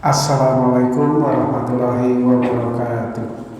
Assalamualaikum warahmatullahi wabarakatuh.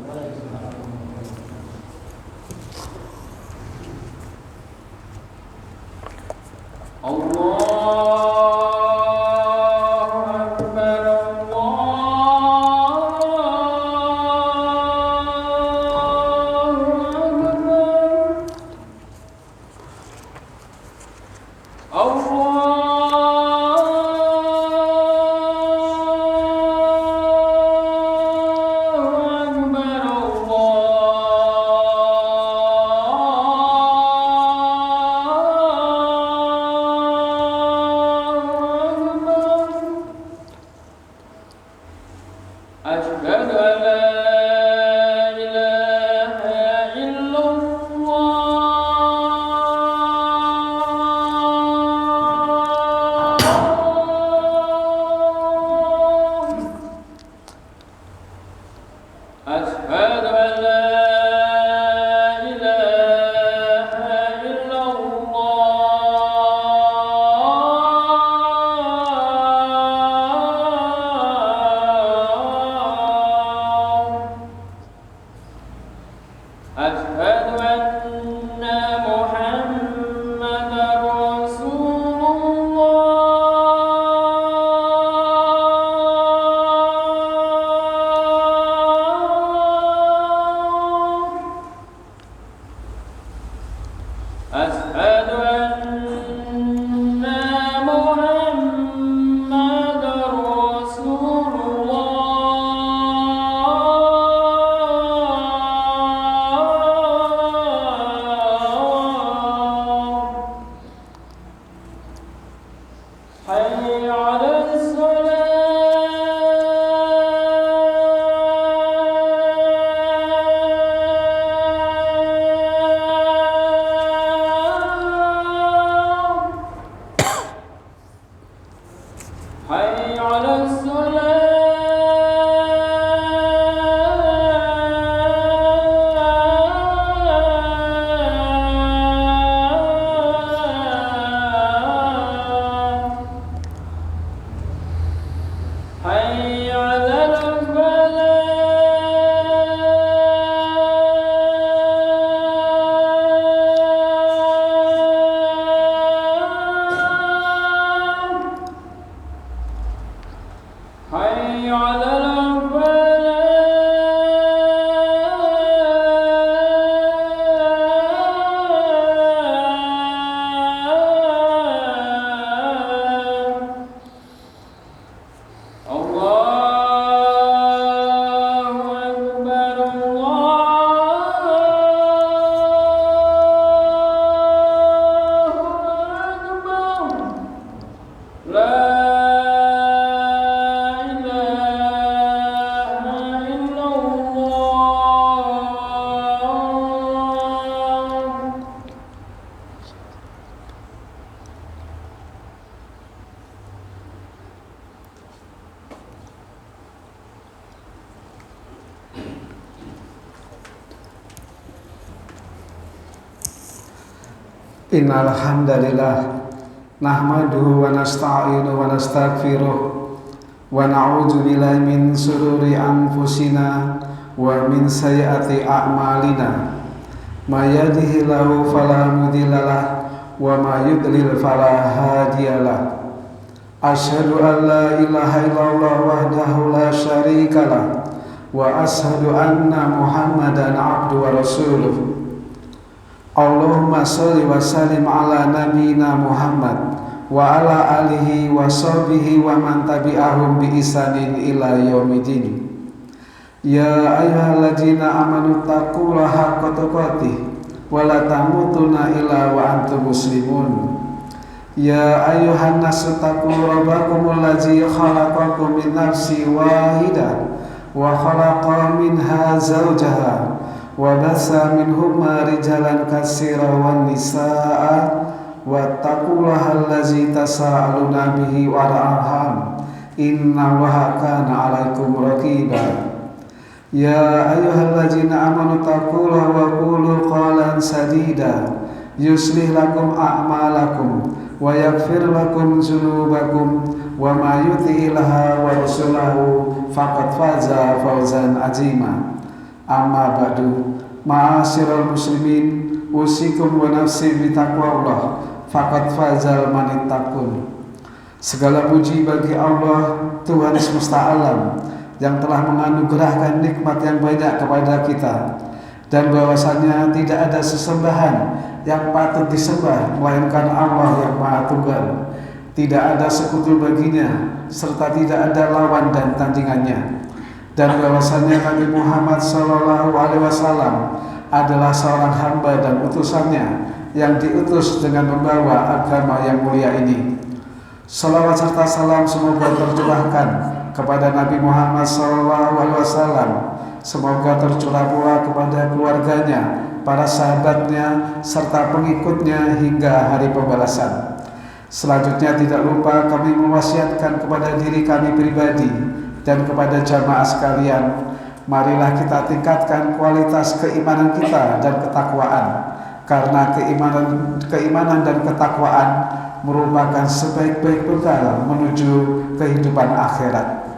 Innal hamdalillah nahmaduhu wa nasta'inuhu wa nastaghfiruh wa na'udzu billahi min shururi anfusina wa min sayyiati a'malina may yahdihillahu fala mudhillalah wa may yudlil fala hadiyalah. Asyhadu an la ilaha illallah wahdahu la syarikalah wa asyhadu anna Muhammadan abduhu wa rasuluh. Allahumma sholli wa sallim ala nabiyyina Muhammad wa ala alihi wa sahbihi wa man tabi'ahum bi ihsanin ila yaumidin. Ya ayyuhalladzina amanu taqullaha haqqa tuqatih wa la tamutunna illa wa antum muslimun. Ya ayyuhan nasu taqu rabbakumul ladzi khalaqakum min nafsin wahidah wa khalaqa minha zawjaha wa basa minhuma rijalan katsiran wan nisaa wattaqullaha allazi tasaaluna bihi wal arham innallaha kana 'alaikum raqiba. Ya ayyuhallazina amanu taqullaha wa qulu qawlan sadida yuslih lakum a'malakum wa yaghfir lakum dzunubakum wa may yuti'illaha wa rasulahu faqad faza fawzan azima. Amma ba'du, ma'asyiral muslimin, usikum wa nafsi bitaqwallah, faqad fazal manittaqun. Segala puji bagi Allah, Tuhan semesta alam, yang telah menganugerahkan nikmat yang banyak kepada kita, dan bahwasanya tidak ada sesembahan yang patut disembah melainkan Allah yang Maha Tunggal. Tidak ada sekutu baginya, serta tidak ada lawan dan tandingannya. Dan bahwasanya Nabi Muhammad SAW adalah seorang hamba dan utusannya yang diutus dengan membawa agama yang mulia ini. Salawat serta salam semoga tercurahkan kepada Nabi Muhammad SAW. Semoga tercurah pula kepada keluarganya, para sahabatnya, serta pengikutnya hingga hari pembalasan. Selanjutnya tidak lupa kami mewasiatkan kepada diri kami pribadi dan kepada jamaah sekalian, marilah kita tingkatkan kualitas keimanan kita dan ketakwaan, karena keimanan dan ketakwaan merupakan sebaik-baik bekal menuju kehidupan akhirat.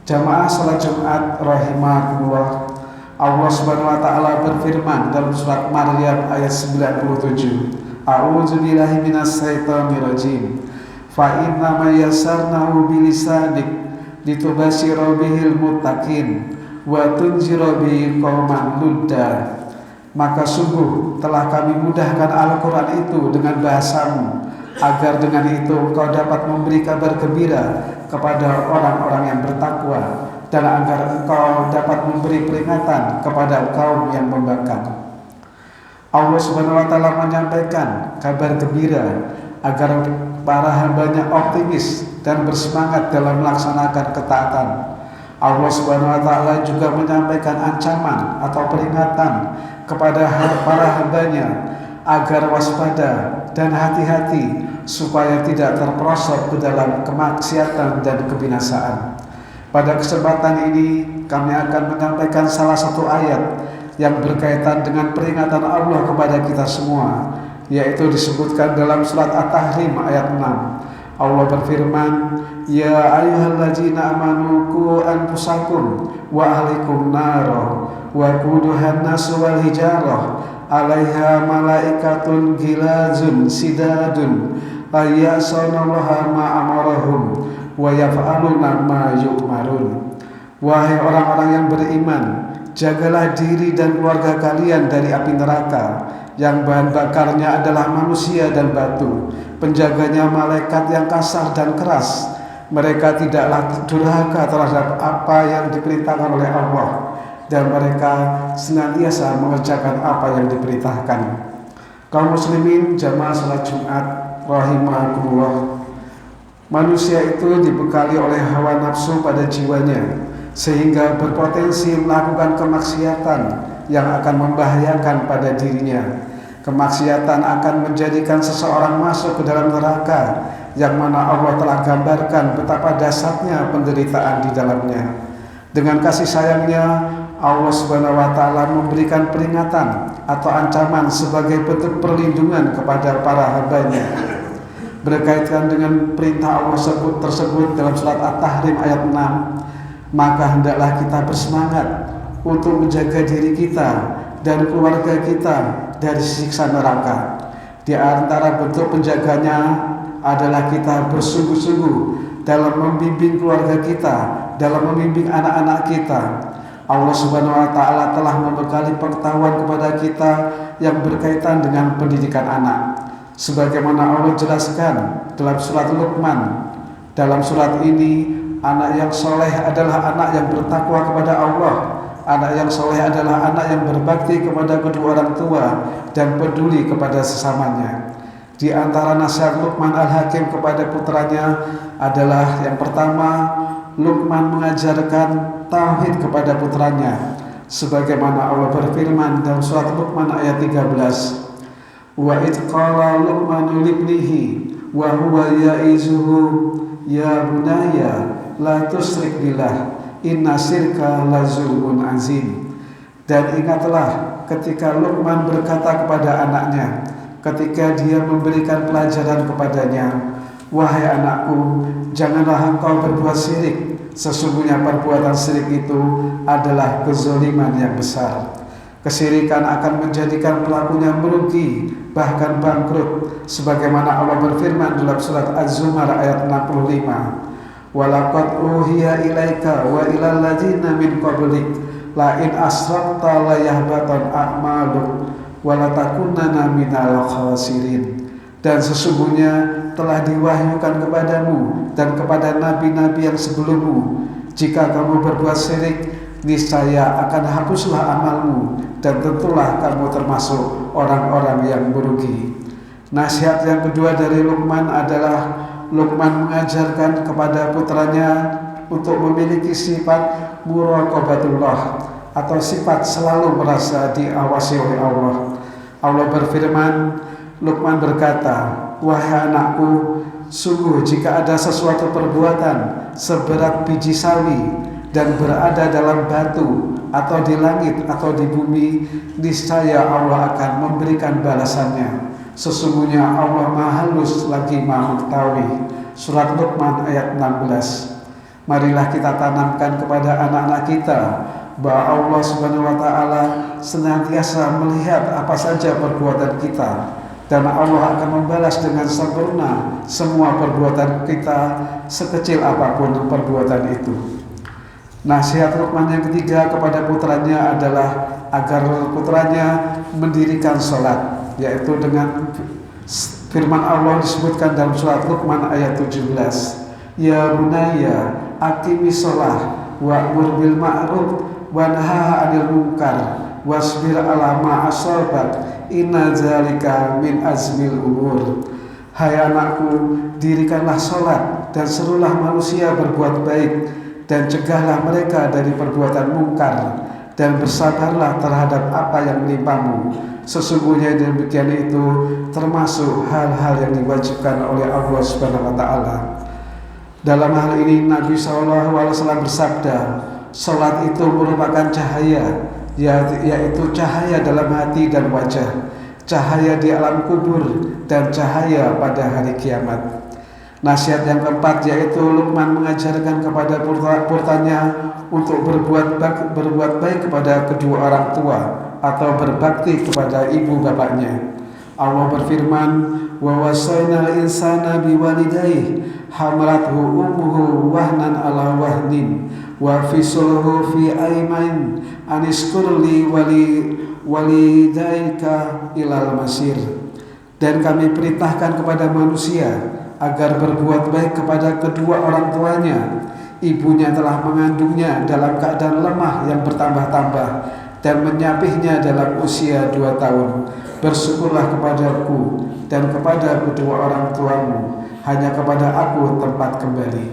Jamaah salat Jumat rahimakumullah, Allah Subhanahu wa taala berfirman dalam surat Maryam ayat 97, A'udzubillahi minasyaitonir rajim. Fa inna ma yassarnahu bilisanik litubashshira bihil muttaqin wa tunzira bihi qauman ludda. Maka sungguh telah kami mudahkan Al-Qur'an itu dengan bahasamu, agar dengan itu engkau dapat memberi kabar gembira kepada orang-orang yang bertakwa, dan agar engkau dapat memberi peringatan kepada kaum yang membangkang. Allah Subhanahu wa taala menyampaikan kabar gembira agar para hambanya optimis dan bersemangat dalam melaksanakan ketaatan. Allah Subhanahu wa taala juga menyampaikan ancaman atau peringatan kepada para hambanya agar waspada dan hati-hati supaya tidak terperosok ke dalam kemaksiatan dan kebinasaan. Pada kesempatan ini kami akan menyampaikan salah satu ayat yang berkaitan dengan peringatan Allah kepada kita semua, yaitu disebutkan dalam surat At-Tahrim ayat 6. Allah berfirman, Ya ayyuhalladzina amanu qu anfusakum wa ahlikum nara wa quduhan nasu wal hijarah 'alaiha malaikatun ghilazun sidadun la ya'sunallaha ma amarahum wa yaf'aluna ma yu'marun. Wahai orang-orang yang beriman, jagalah diri dan keluarga kalian dari api neraka yang bahan bakarnya adalah manusia dan batu, penjaganya malaikat yang kasar dan keras. Mereka tidaklah durhaka terhadap apa yang diperintahkan oleh Allah, dan mereka senantiasa mengerjakan apa yang diperintahkan. Kaum muslimin jamaah salat Jumat rahimakumullah, manusia itu dibekali oleh hawa nafsu pada jiwanya, sehingga berpotensi melakukan kemaksiatan yang akan membahayakan pada dirinya. Kemaksiatan akan menjadikan seseorang masuk ke dalam neraka, yang mana Allah telah gambarkan betapa dahsyatnya penderitaan di dalamnya. Dengan kasih sayangnya, Allah Subhanahu wa taala memberikan peringatan atau ancaman sebagai bentuk perlindungan kepada para hambanya. Berkaitan dengan perintah Allah tersebut dalam surat At-Tahrim ayat 6, maka hendaklah kita bersemangat untuk menjaga diri kita dan keluarga kita dari siksa neraka. Di antara bentuk penjaganya adalah kita bersungguh-sungguh dalam membimbing keluarga kita, dalam membimbing anak-anak kita. Allah Subhanahu wa taala telah membekali pengetahuan kepada kita yang berkaitan dengan pendidikan anak. Sebagaimana Allah jelaskan dalam surat Luqman. Dalam surat ini, anak yang soleh adalah anak yang bertakwa kepada Allah. Anak yang soleh adalah anak yang berbakti kepada kedua orang tua dan peduli kepada sesamanya. Di antara nasihat Luqman Al-Hakim kepada putranya adalah yang pertama, Luqman mengajarkan tauhid kepada putranya, sebagaimana Allah berfirman dalam surat Luqman ayat 13, wa id qala Luqmanu libnihi wa huwa ya'izuhu ya bunayya la tusyrik billah inna syirka la zulmun azim. Dan ingatlah ketika Luqman berkata kepada anaknya, ketika dia memberikan pelajaran kepadanya, "Wahai anakku, janganlah engkau berbuat syirik. Sesungguhnya perbuatan syirik itu adalah kezaliman yang besar." Kesyirikan akan menjadikan pelakunya merugi, bahkan bangkrut, sebagaimana Allah berfirman dalam surat Az-Zumar ayat 65, "Walaqad uhiya ilaika wa ilal ladzina min qablik la in asrakta la yahbatan a'maluk wa la takunanna minal khasirin." Dan sesungguhnya telah diwahyukan kepadamu dan kepada nabi-nabi yang sebelummu, jika kamu berbuat syirik, niscaya akan hapuslah amalmu dan tentulah kamu termasuk orang-orang yang merugi. Nasihat yang kedua dari Luqman adalah Luqman mengajarkan kepada putranya untuk memiliki sifat muraqabatullah atau sifat selalu merasa diawasi oleh Allah. Allah berfirman, Luqman berkata, "Wahai anakku, sungguh jika ada sesuatu perbuatan seberat biji sawi dan berada dalam batu atau di langit atau di bumi, niscaya Allah akan memberikan balasannya. Sesungguhnya Allah Maha Halus lagi Maha Mengetahui." Surat Luqman ayat 16. Marilah kita tanamkan kepada anak-anak kita bahwa Allah Subhanahu wa taala senantiasa melihat apa saja perbuatan kita, dan Allah akan membalas dengan sempurna semua perbuatan kita, sekecil apapun perbuatan itu. Nasihat Luqman yang ketiga kepada putranya adalah agar putranya mendirikan sholat, yaitu dengan firman Allah disebutkan dalam surat Luqman ayat 17, "Ya bunayya aqimis sholah wa'mur bil ma'ruf wanha 'anil munkar wasbir 'ala ma asabak inna zalika min azmil umur." Hai anakku, dirikanlah sholat dan serulah manusia berbuat baik, dan cegahlah mereka dari perbuatan mungkar, dan bersabarlah terhadap apa yang menimpamu. Sesungguhnya demikian itu termasuk hal-hal yang diwajibkan oleh Allah Subhanahu wa taala. Dalam hal ini Nabi SAW bersabda, "Salat itu merupakan cahaya, yaitu cahaya dalam hati dan wajah, cahaya di alam kubur, dan cahaya pada hari kiamat." Nasihat yang keempat yaitu Luqman mengajarkan kepada putranya untuk berbuat baik kepada kedua orang tua atau berbakti kepada ibu bapaknya. Allah berfirman, "Wa wasainal insana biwalidayhi hamalathu ummuhu wahnan ala wahnin wa fisaluhu fi aimain anishkurli walidayka ilal masir." Dan kami perintahkan kepada manusia agar berbuat baik kepada kedua orang tuanya. Ibunya telah mengandungnya dalam keadaan lemah yang bertambah-tambah dan menyapihnya dalam usia 2 tahun. Bersyukurlah kepadaku dan kepada kedua orang tuamu, hanya kepada aku tempat kembali.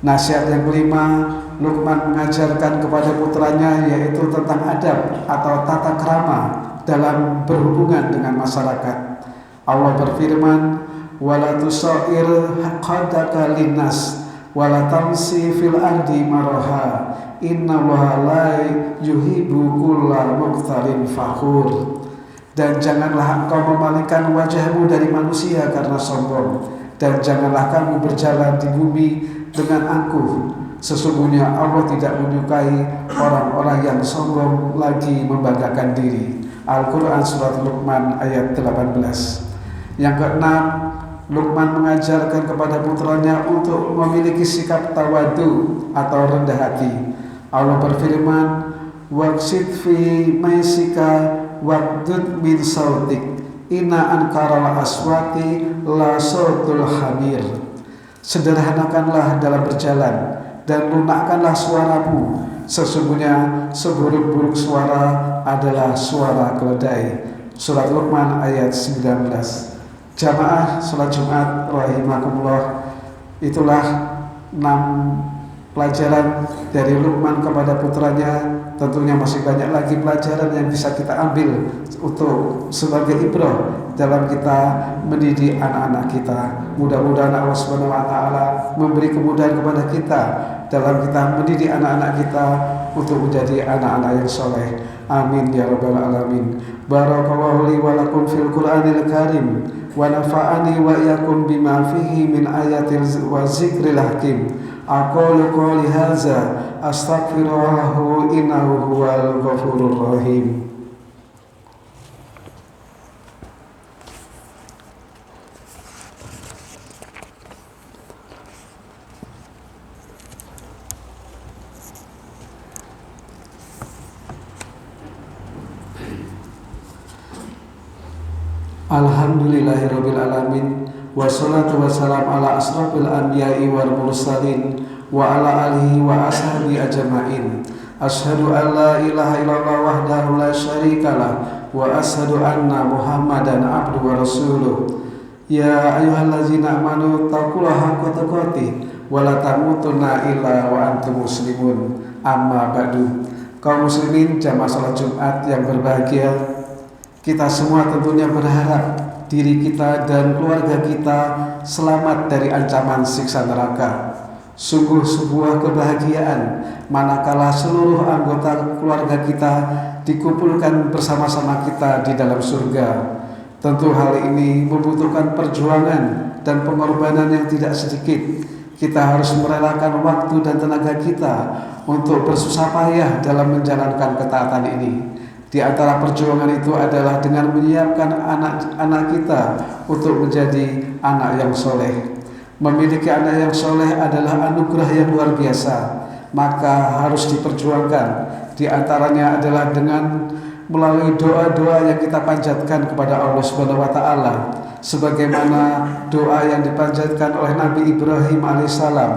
Nasihat yang kelima, Luqman mengajarkan kepada putranya yaitu tentang adab atau tata krama dalam berhubungan dengan masyarakat. Allah berfirman, "Wala tusair haqqadaka linnas wala tamsi fil ardi maraha innallaha la yuhibbu kulla mukhtalin fakhur." Dan janganlah engkau memalingkan wajahmu dari manusia karena sombong, dan janganlah kamu berjalan di bumi dengan angkuh. Sesungguhnya Allah tidak menyukai orang-orang yang sombong lagi membanggakan diri. Al-Quran Surat Luqman ayat 18. Yang keenam, Luqman mengajarkan kepada putranya untuk memiliki sikap tawadu atau rendah hati. Allah berfirman, "Waqsid fi maisika waqdud min sautik inna ankaral aswati la sautul hamir." Sederhanakanlah dalam berjalan dan lunakkanlah suaramu. Sesungguhnya seburuk-buruk suara adalah suara keledai. Surat Luqman ayat 19. Jamaah sholat Jumat rahimakumullah, itulah 6 pelajaran dari Luqman kepada putranya. Tentunya masih banyak lagi pelajaran yang bisa kita ambil untuk sebagai ibrah dalam kita mendidik anak-anak kita. Mudah-mudahan Allah Subhanahu wa taala memberi kemudahan kepada kita dalam kita mendidik anak-anak kita untuk menjadi anak-anak yang soleh. Amin ya rabbal alamin. Barakallahu li wa lakum fil Qur'anil karim wa nafa'ani wa iyyakum bima fihi min ayatil wa zikril hakim. Aqulu qouli hadza astaghfirullahu innahu huwal ghafurur rahim. Alhamdulillahirabbil alamin wassalatu wassalam ala asrofil anbiya'i wal mursalin wa ala alihi wa ashabi ajma'in. Asyhadu an la ilaha illallah wahdahu la syarikalah wa asyhadu anna Muhammadan abduhu wa rasuluh. Ya ayyuhallazina amanu taqullaha haqqa tuqatih wa la tamutunna illa wa antum muslimun. Amma ba'du. Kaum muslimin jamaah salat Jumat yang berbahagia, kita semua tentunya berharap diri kita dan keluarga kita selamat dari ancaman siksa neraka. Sungguh sebuah kebahagiaan manakala seluruh anggota keluarga kita dikumpulkan bersama-sama kita di dalam surga. Tentu hal ini membutuhkan perjuangan dan pengorbanan yang tidak sedikit. Kita harus merelakan waktu dan tenaga kita untuk bersusah payah dalam menjalankan ketaatan ini. Di antara perjuangan itu adalah dengan menyiapkan anak-anak kita untuk menjadi anak yang soleh. Memiliki anak yang soleh adalah anugerah yang luar biasa, maka harus diperjuangkan. Di antaranya adalah dengan melalui doa-doa yang kita panjatkan kepada Allah Subhanahu wa taala, sebagaimana doa yang dipanjatkan oleh Nabi Ibrahim alaihissalam.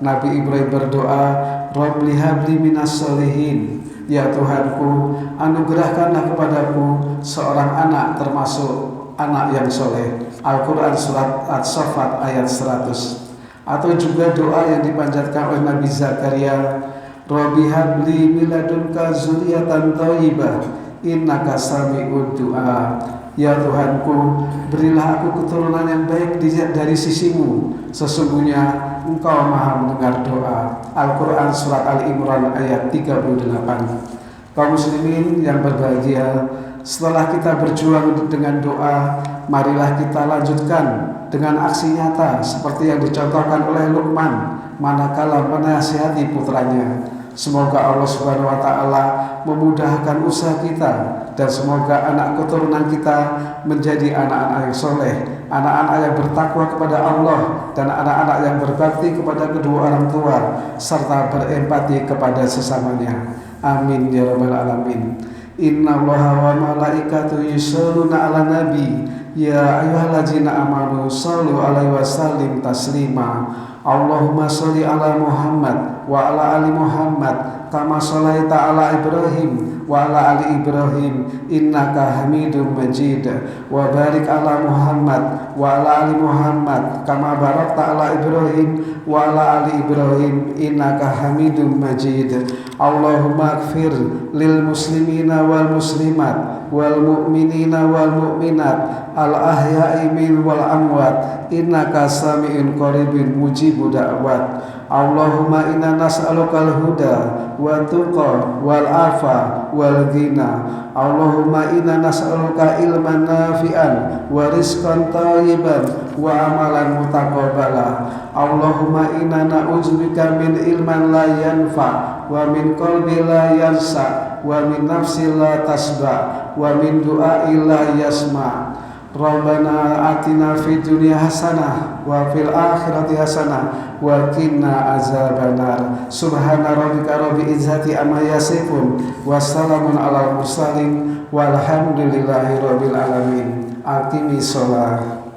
Nabi Ibrahim berdoa, Rabbi habli minas sholihin. Ya Tuhanku, anugerahkanlah kepadaku seorang anak termasuk anak yang soleh. Al-Quran surat As-Saffat ayat 100. Atau juga doa yang dipanjatkan oleh Nabi Zakaria, Rabbi habli miladunka zuriyatan thayyibah innaka sami'ud du'a. Ya Tuhanku, berilah aku keturunan yang baik dari sisimu, sesungguhnya Engkau maha mendengar doa. Al-Quran surat Al-Imran ayat 38. Kaum muslimin yang berbahagia, setelah kita berjuang dengan doa, marilah kita lanjutkan dengan aksi nyata seperti yang dicontohkan oleh Luqman manakala menasihati putranya. Semoga Allah Subhanahu wa taala memudahkan usaha kita dan semoga anak keturunan kita menjadi anak-anak yang soleh, anak-anak yang bertakwa kepada Allah, dan anak-anak yang berbakti kepada kedua orang tua serta berempati kepada sesamanya. Amin ya rabbal alamin. Innallaha wa malaikatahu yusholluna 'alan nabi ya ayyuhallazina amanu shallu 'alaihi wa sallim taslima. Allahumma sholli ala Muhammad wa ala ali Muhammad kama sholaita ala Ibrahim wa ala ali Ibrahim innaka Hamidum Majid. Wa barik ala Muhammad wa ala ali Muhammad kama barakta ala Ibrahim wa ala ali Ibrahim innaka Hamidum Majid. Allahumma ighfir lil muslimina wal muslimat wal mu'minina wal mu'minat al ahya'i min wal amwat innaka sami'un qaribun mujibu da'wat. Allahumma inna nas'alukal huda wa tuqa wal afa wal ghina. Allahumma inna nas'aluka ilman nafi'an wa rizqan thayyiban wa amalan mutaqabbala. Allahumma inna na'udzubika min ilman la yanfa wa min qalbi la yansa wa min nafsi la tasba wa min du'ai la yasma. Rabbana atina fid dunya hasanah wa fil akhirati hasanah wa qina azabannar. Subhana rabbika rabbil izzati amma yasifun wa salamun alal mursalin walhamdulillahi rabbil alamin. Aqimis shalah.